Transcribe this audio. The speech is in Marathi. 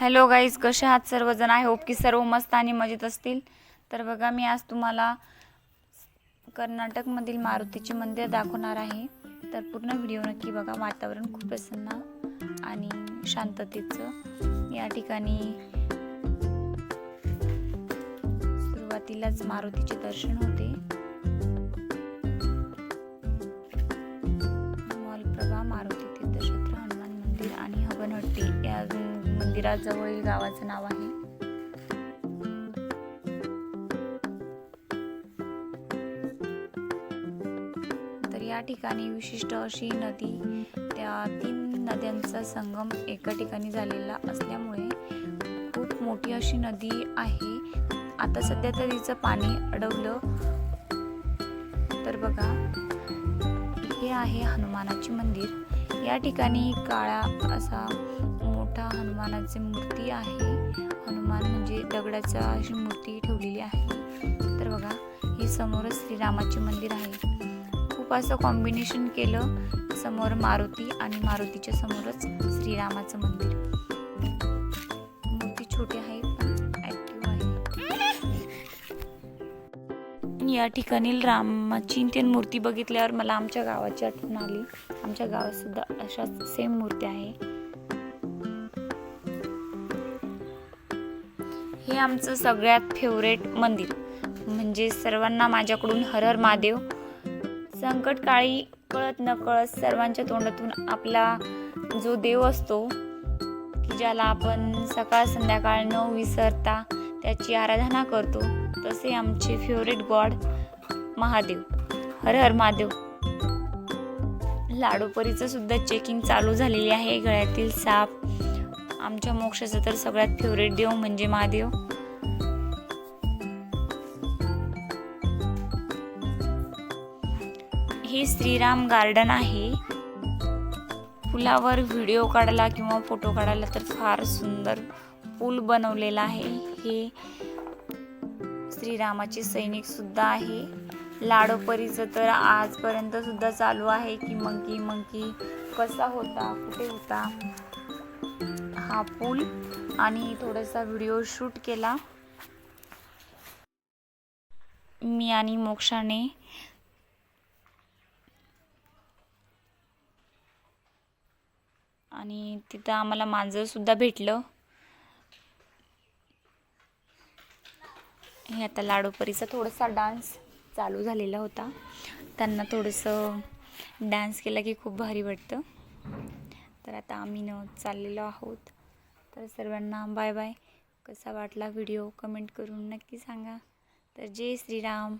हॅलो गाईज, कसे आहात सर्वजण? आय होप की सर्व मस्त आणि मजेत असतील. तर बघा, मी आज तुम्हाला कर्नाटकमधील मारुतीचे मंदिर दाखवणार आहे. तर पूर्ण व्हिडिओ नक्की बघा. वातावरण खूप प्रसन्न आणि शांततेचं या ठिकाणी सुरुवातीलाच मारुतीचे दर्शन होते. मलप्रभा मारुती तीर्थक्षेत्र, हनुमान मंदिर आणि हबनहट्टी या मंदिराजवळील गावाचं नाव आहे. तर या ठिकाणी विशिष्ट अशी नदी, त्या 3 नद्यांचा संगम एका ठिकाणी झालेला असल्यामुळे खूप मोठी अशी नदी आहे. आता सध्या तर तिचं पाणी अडवलं. तर बघा, हे आहे हनुमानाचे मंदिर. या ठिकाणी काळा असा मोठा हनुमानाची मूर्ती आहे. हनुमान म्हणजे दगडाचा अशी मूर्ती ठेवलेली आहे. तर बघा, हे समोरच श्रीरामाचे मंदिर आहे. खूप असं कॉम्बिनेशन केलं. समोर मारुती आणि मारुतीच्या समोरच श्रीरामाचं मंदिर. मूर्ती छोटी आहे पण ॲक्टिव्ह आहे. या ठिकाणी रामाची तीन मूर्ती बघितल्यावर मला आमच्या गावाची आठवण आली. आमच्या गावात सुद्धा अशा सेम मूर्ती आहे. हे आमचं सगळ्यात फेवरेट मंदिर म्हणजे सर्वांना माझ्याकडून हर हर महादेव. संकटकाळी कळत न कळत सर्वांच्या तोंडातून आपला जो देव असतो की ज्याला आपण सकाळ संध्याकाळ न विसरता त्याची आराधना करतो, तसे आमचे फेवरेट गॉड महादेव, हर हर महादेव. लाडोपरीचं सुद्धा चेकिंग चालू झालेली आहे. गळ्यातील साप, आमच्या मोक्षाचा तर सगळ्यात फेवरेट देव म्हणजे महादेव. हे श्रीराम गार्डन आहे. पुलावर व्हिडिओ काढला किंवा फोटो काढायला तर फार सुंदर पूल बनवलेला आहे. हे श्रीरामाचे सैनिक सुद्धा आहे. लाडोपरीचं तर आजपर्यंत सुद्धा चालू आहे की मंकी कसा होता, कुठे होता हा पूल, आणि थोडासा व्हिडिओ शूट केला मी आणि मोक्षाने. आणि तिथं आम्हाला मांजर सुद्धा भेटलं. हे आता लाडोपरीचा थोडासा डान्स चालू झालेला होता. त्यांना थोडंसं डान्स केला की खूप भारी वाटतं. तर आता आम्ही चाललेलो आहोत. तर सर्वांना बाय बाय. कसा वाटला व्हिडिओ कमेंट करून नक्की सांगा. तर जय श्रीराम.